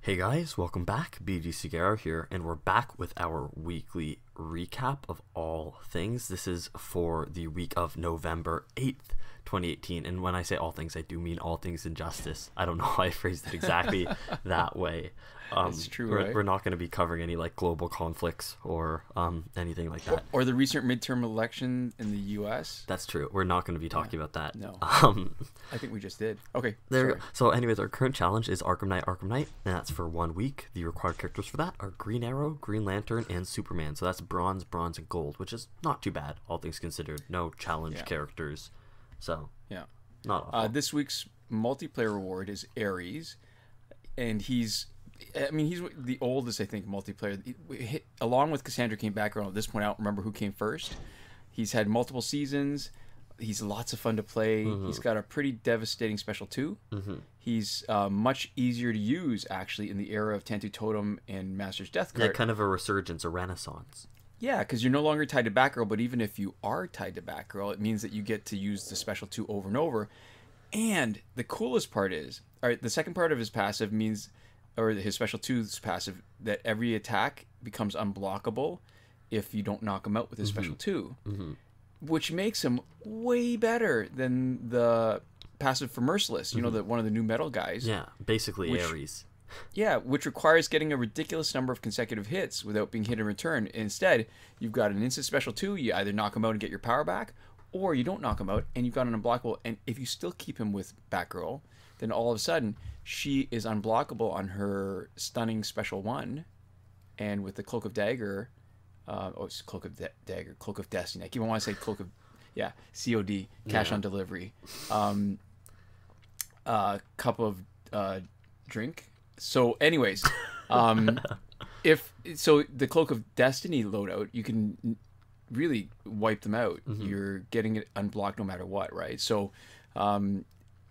Hey guys, welcome back. BG Garrow here, and we're back with our weekly recap of all things. This is for the week of November 8th, 2018. And when I say all things, I do mean all things injustice. I don't know why I phrased it exactly that way. It's true, we're, right? we're not going to be covering any like global conflicts or anything like that. Or the recent midterm election in the U.S. That's true. We're not going to be talking about that. No. Um, I think we just did. Okay, There we sorry. go. So anyways, our current challenge is Arkham Knight, and that's for 1 week. The required characters for that are Green Arrow, Green Lantern, and Superman. So that's bronze, and gold, which is not too bad, all things considered. No challenge Yeah. characters. So, Yeah. not awful. This week's multiplayer award is Ares, and he's the oldest, I think, multiplayer. Along with Cassandra came back around at this point. I don't remember who came first. He's had multiple seasons. He's lots of fun to play. He's got a pretty devastating special too. He's much easier to use, actually, in the era of Tantu Totem and Master's Death Yeah, card. kind of a resurgence, a renaissance. Yeah, because you're no longer tied to Batgirl, but even if you are tied to Batgirl, it means that you get to use the special 2 over and over. And the coolest part is, all right, the second part of his passive means, or his special 2's passive, that every attack becomes unblockable if you don't knock him out with his special 2, which makes him way better than the passive for Merciless, you know, one of the new metal guys. Yeah, basically Which- Ares. Yeah, which requires getting a ridiculous number of consecutive hits without being hit in return. Instead, you've got an instant special 2, you either knock him out and get your power back, or you don't knock him out and you've got an unblockable. And if you still keep him with Batgirl, then all of a sudden she is unblockable on her stunning special 1, and with the Cloak of Dagger, it's Cloak of Dagger, Cloak of Destiny. I keep on wanting to say Cloak of, COD, cash on delivery. Cup of drink. So, anyways, if so, the Cloak of Destiny loadout, you can really wipe them out. You're getting it unblocked no matter what, right? So, and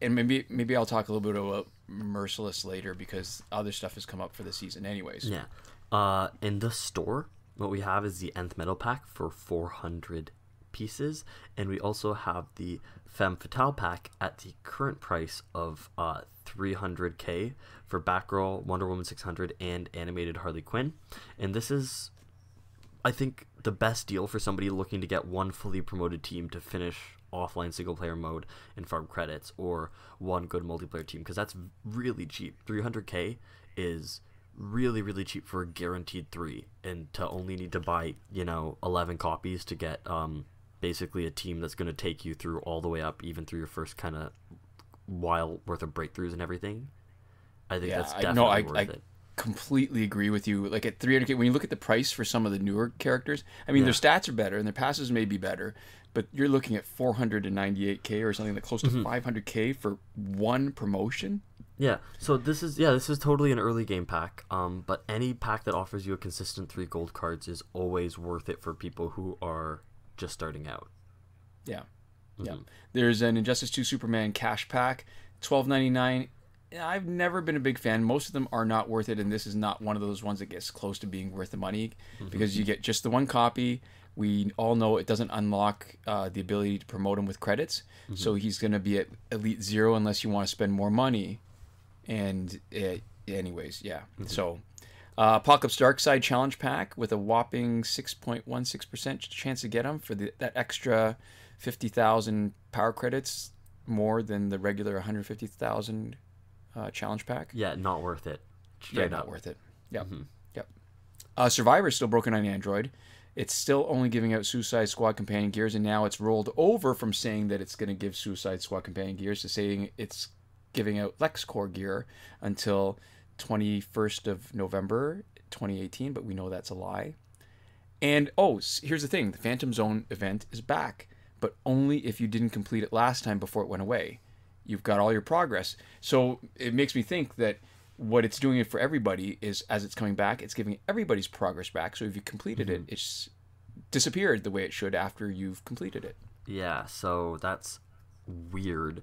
maybe I'll talk a little bit about Merciless later because other stuff has come up for the season, anyways. Yeah. In the store, what we have is the Nth Metal Pack for 400 pieces, and we also have the Femme Fatale Pack at the current price of 300k for Batgirl, Wonder Woman 600, and animated Harley Quinn. And this is, I think, the best deal for somebody looking to get one fully promoted team to finish offline single player mode and farm credits, or one good multiplayer team, because that's really cheap. 300k is really cheap for a guaranteed 3, and to only need to buy 11 copies to get basically a team that's going to take you through all the way up, even through your first kind of while worth of breakthroughs and everything. I think that's definitely worth it. Completely agree with you. Like at 300k, when you look at the price for some of the newer characters, I mean, their stats are better and their passes may be better, but you're looking at 498k or something like close to 500k for one promotion. Yeah, so this is totally an early game pack. But any pack that offers you a consistent 3 gold cards is always worth it for people who are just starting out. Yeah. Yeah. There's an Injustice 2 Superman cash pack, $12.99. I've never been a big fan. Most of them are not worth it, and this is not one of those ones that gets close to being worth the money because you get just the one copy. We all know it doesn't unlock the ability to promote him with credits, so he's going to be at Elite 0 unless you want to spend more money. And anyways, yeah. So Apocalypse Darkseid Challenge Pack with a whopping 6.16% chance to get him for that extra 50,000 power credits, more than the regular 150,000 challenge pack. Yeah, not worth it. Not worth it. Yep. Yep. Survivor is still broken on Android. It's still only giving out Suicide Squad companion gears, and now it's rolled over from saying that it's going to give Suicide Squad companion gears to saying it's giving out LexCorp gear until 21st of November 2018, but we know that's a lie. And here's the thing, the Phantom Zone event is back, but only if you didn't complete it last time before it went away. You've got all your progress. So it makes me think that what it's doing for everybody is, as it's coming back, it's giving everybody's progress back. So if you completed it, it's disappeared the way it should after you've completed it. Yeah, so that's weird.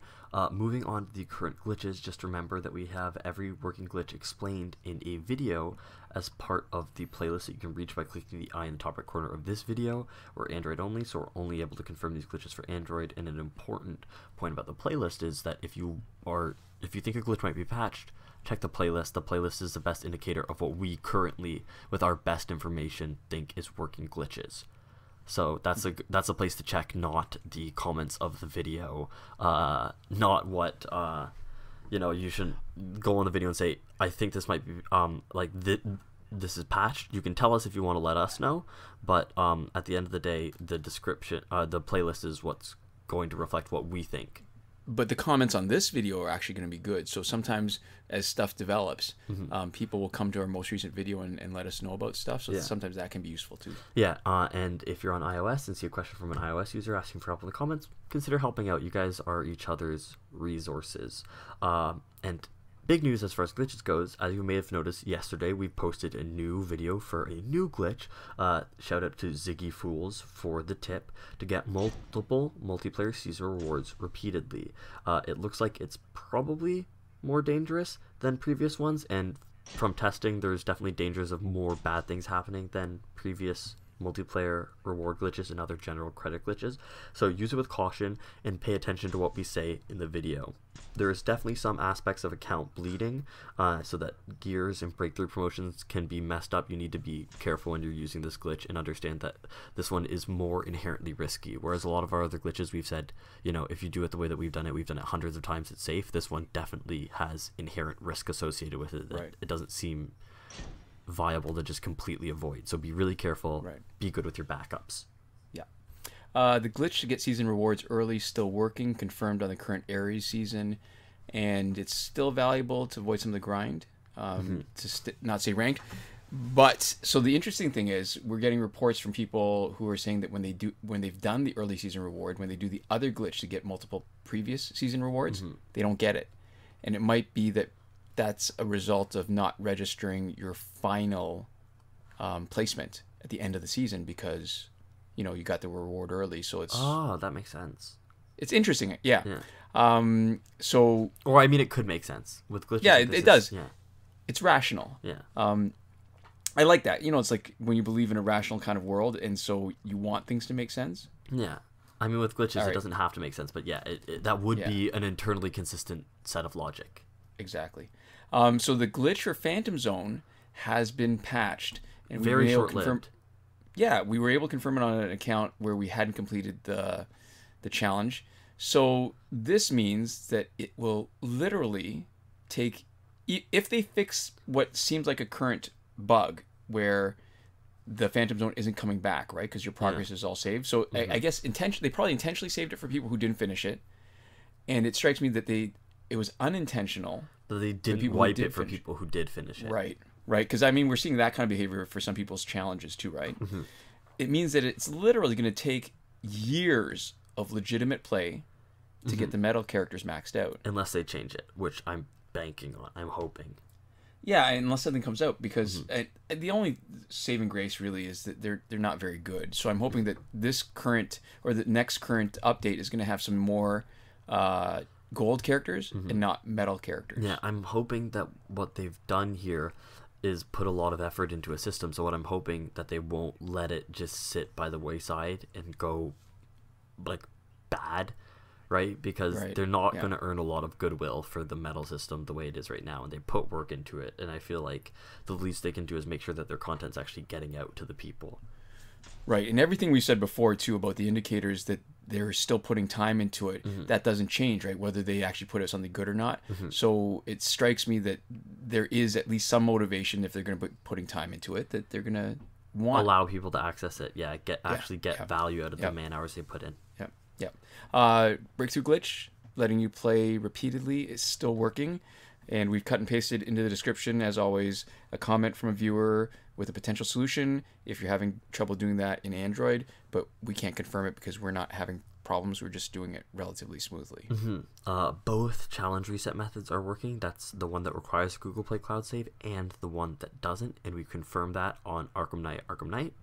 Moving on to the current glitches, just remember that we have every working glitch explained in a video as part of the playlist that you can reach by clicking the eye in the top right corner of this video. We're Android only, so we're only able to confirm these glitches for Android. And an important point about the playlist is that if you think a glitch might be patched, check the playlist. The playlist is the best indicator of what we currently, with our best information, think is working glitches. So that's a place to check, not the comments of the video, not what you shouldn't go on the video and say, I think this might be this is patched. You can tell us if you want to let us know, but at the end of the day, the description, the playlist is what's going to reflect what we think. But the comments on this video are actually going to be good. So sometimes as stuff develops, people will come to our most recent video and let us know about stuff. So sometimes that can be useful too. Yeah, and if you're on iOS and see a question from an iOS user asking for help in the comments, consider helping out. You guys are each other's resources. And big news as far as glitches goes, as you may have noticed yesterday, we posted a new video for a new glitch. Shout out to Ziggy Fools for the tip to get multiple multiplayer season rewards repeatedly. It looks like it's probably more dangerous than previous ones, and from testing, there's definitely dangers of more bad things happening than previous multiplayer reward glitches and other general credit glitches. So use it with caution and pay attention to what we say in the video. There is definitely some aspects of account bleeding, so that gears and breakthrough promotions can be messed up. You need to be careful when you're using this glitch and understand that this one is more inherently risky, whereas a lot of our other glitches we've said, if you do it the way that we've done it hundreds of times, it's safe. This one definitely has inherent risk associated with it. Right. It doesn't seem viable to just completely avoid, so be really careful. Right. Be good with your backups. The glitch to get season rewards early still working, confirmed on the current Aries season, and it's still valuable to avoid some of the grind, to not say ranked. But so the interesting thing is, we're getting reports from people who are saying that when they've done the early season reward, when they do the other glitch to get multiple previous season rewards, they don't get it, and it might be that that's a result of not registering your final placement at the end of the season because you got the reward early. So it's that makes sense. It's interesting. Yeah. So, or I mean, it could make sense with glitches. Yeah, like it does. Yeah. It's rational. Yeah. I like that. It's like when you believe in a rational kind of world, and so you want things to make sense. Yeah. I mean, with glitches, it doesn't have to make sense, but yeah, that would be an internally consistent set of logic. Exactly. So the glitch for Phantom Zone has been patched, and very short-lived. Yeah, we were able to confirm it on an account where we hadn't completed the challenge. So this means that it will literally take, if they fix what seems like a current bug where the Phantom Zone isn't coming back, right? Because your progress is all saved. So I guess they probably intentionally saved it for people who didn't finish it. And it strikes me that it was unintentional. But they didn't wipe it for people who did finish it. Right. Right, because I mean, we're seeing that kind of behavior for some people's challenges too, right? It means that it's literally going to take years of legitimate play to get the metal characters maxed out. Unless they change it, which I'm banking on. I'm hoping. Yeah, unless something comes out, because the only saving grace really is that they're not very good. So I'm hoping that this current, or the next current update is going to have some more gold characters and not metal characters. Yeah, I'm hoping that what they've done here is put a lot of effort into a system. So what I'm hoping that they won't let it just sit by the wayside and go like bad, right? Because they're not going to earn a lot of goodwill for the metal system the way it is right now, and they put work into it, and I feel like the least they can do is make sure that their content's actually getting out to the people. Right, and everything we said before too about the indicators that they're still putting time into it, that doesn't change, right? Whether they actually put out something good or not. So it strikes me that there is at least some motivation, if they're going to be putting time into it, that they're going to allow people to access it. Yeah, get value out of the man hours they put in. Breakthrough glitch, letting you play repeatedly, is still working. And we've cut and pasted into the description, as always, a comment from a viewer with a potential solution if you're having trouble doing that in Android, but we can't confirm it because we're not having problems. We're just doing it relatively smoothly. Both challenge reset methods are working. That's the one that requires Google Play Cloud Save and the one that doesn't, and we confirmed that on Arkham Knight.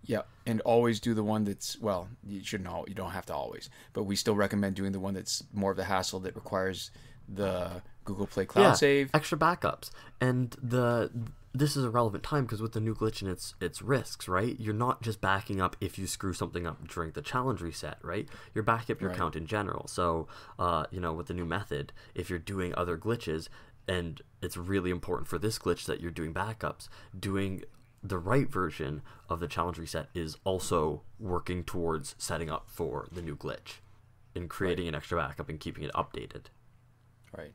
Yeah, and always do the one that's, well, you don't have to always, but we still recommend doing the one that's more of the hassle that requires the Google Play Cloud Save. Extra backups. And this is a relevant time because with the new glitch and its risks, right? You're not just backing up if you screw something up during the challenge reset, right? You're backing up your account in general. So, with the new method, if you're doing other glitches, and it's really important for this glitch that you're doing backups, doing the right version of the challenge reset is also working towards setting up for the new glitch and creating an extra backup and keeping it updated. Right.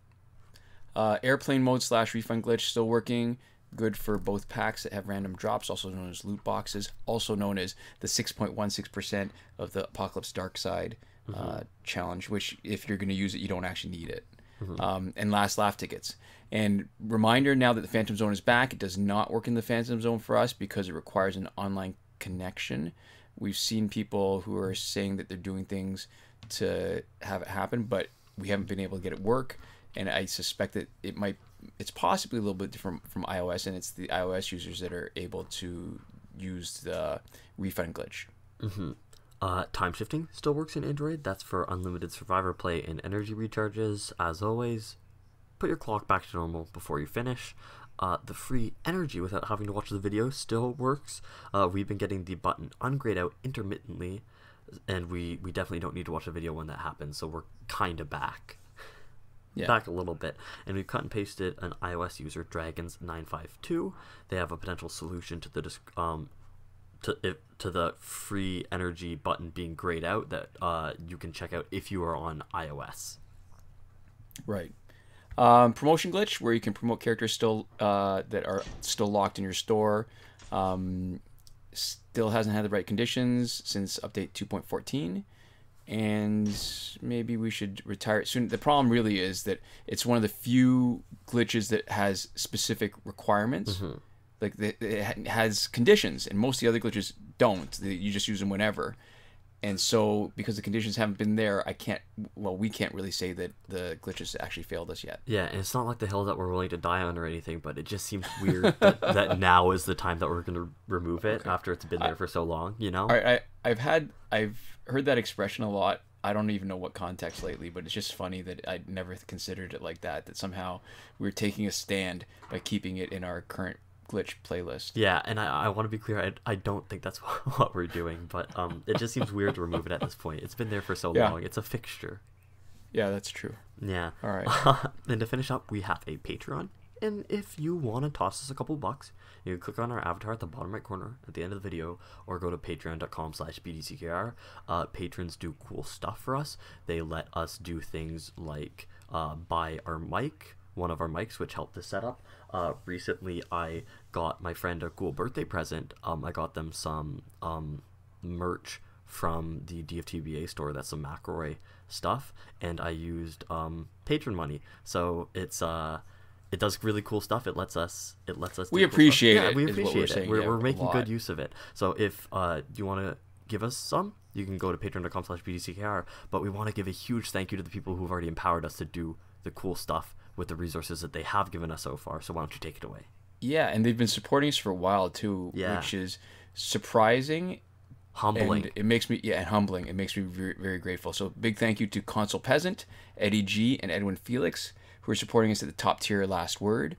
Airplane mode / refund glitch still working. Good for both packs that have random drops, also known as loot boxes, also known as the 6.16% of the Apocalypse Dark Side challenge, which if you're going to use it, you don't actually need it. And last laugh tickets. And reminder, now that the Phantom Zone is back, it does not work in the Phantom Zone for us because it requires an online connection. We've seen people who are saying that they're doing things to have it happen, but we haven't been able to get it work. And I suspect that it's possibly a little bit different from iOS, and it's the iOS users that are able to use the refund glitch. Time shifting still works in Android. That's for unlimited survivor play and energy recharges. As always, put your clock back to normal before you finish. The free energy without having to watch the video still works. We've been getting the button ungrayed out intermittently, and we definitely don't need to watch a video when that happens, so we're kind of back. Back a little bit, and we've cut and pasted an iOS user, Dragons952. They have a potential solution to the to the free energy button being grayed out that you can check out if you are on iOS. Right. Promotion glitch, where you can promote characters still that are still locked in your store. Still hasn't had the right conditions since update 2.14. And maybe we should retire it soon. The problem really is that it's one of the few glitches that has specific requirements. Like it has conditions, and most of the other glitches don't. You just use them whenever. And so, because the conditions haven't been there, we can't really say that the glitches actually failed us yet. Yeah, and it's not like the hill that we're willing to die on or anything, but it just seems weird that now is the time that we're going to remove it after it's been there for so long, you know? I've heard that expression a lot. I don't even know what context lately, but it's just funny that I never considered it like that somehow we're taking a stand by keeping it in our current glitch playlist. Yeah, and I want to be clear, I don't think that's what we're doing, but it just seems weird to remove it at this point. It's been there for so long. It's a fixture. Yeah, that's true. Yeah. All right. And to finish up, we have a Patreon, and if you want to toss us a couple bucks, you can click on our avatar at the bottom right corner at the end of the video, or go to patreon.com/bdckr. Patrons do cool stuff for us. They let us do things like buy our mic, one of our mics, which helped the setup. Recently, I got my friend a cool birthday present. I got them some merch from the DFTBA store. That's some McElroy stuff, and I used patron money. So it does really cool stuff. It lets us. We appreciate it. We appreciate it. We're Yeah, making good use of it. So if you want to give us some, you can go to patreon.com/bdckr. But we want to give a huge thank you to the people who've already empowered us to do the cool stuff with the resources that they have given us so far. So why don't you take it away? Yeah, and they've been supporting us for a while too, which is surprising, humbling. And it makes me and humbling. It makes me very, very grateful. So big thank you to Console Peasant, Eddie G, and Edwin Felix, who are supporting us at the top tier Last Word,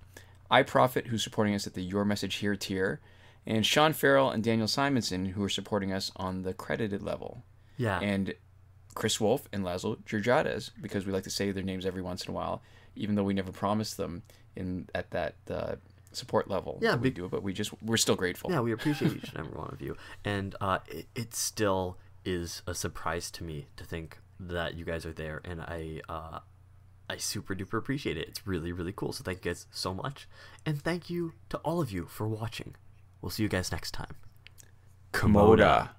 iProfit, who's supporting us at the Your Message Here tier, and Sean Farrell and Daniel Simonson, who are supporting us on the credited level. Yeah. And Chris Wolf and Laszlo Georgiades, because we like to say their names every once in a while, even though we never promised them at that support level. Yeah, we do, but we're still grateful. Yeah, we appreciate each and every one of you, and it still is a surprise to me to think that you guys are there, and I super duper appreciate it. It's really, really cool. So thank you guys so much, and thank you to all of you for watching. We'll see you guys next time. Komoda.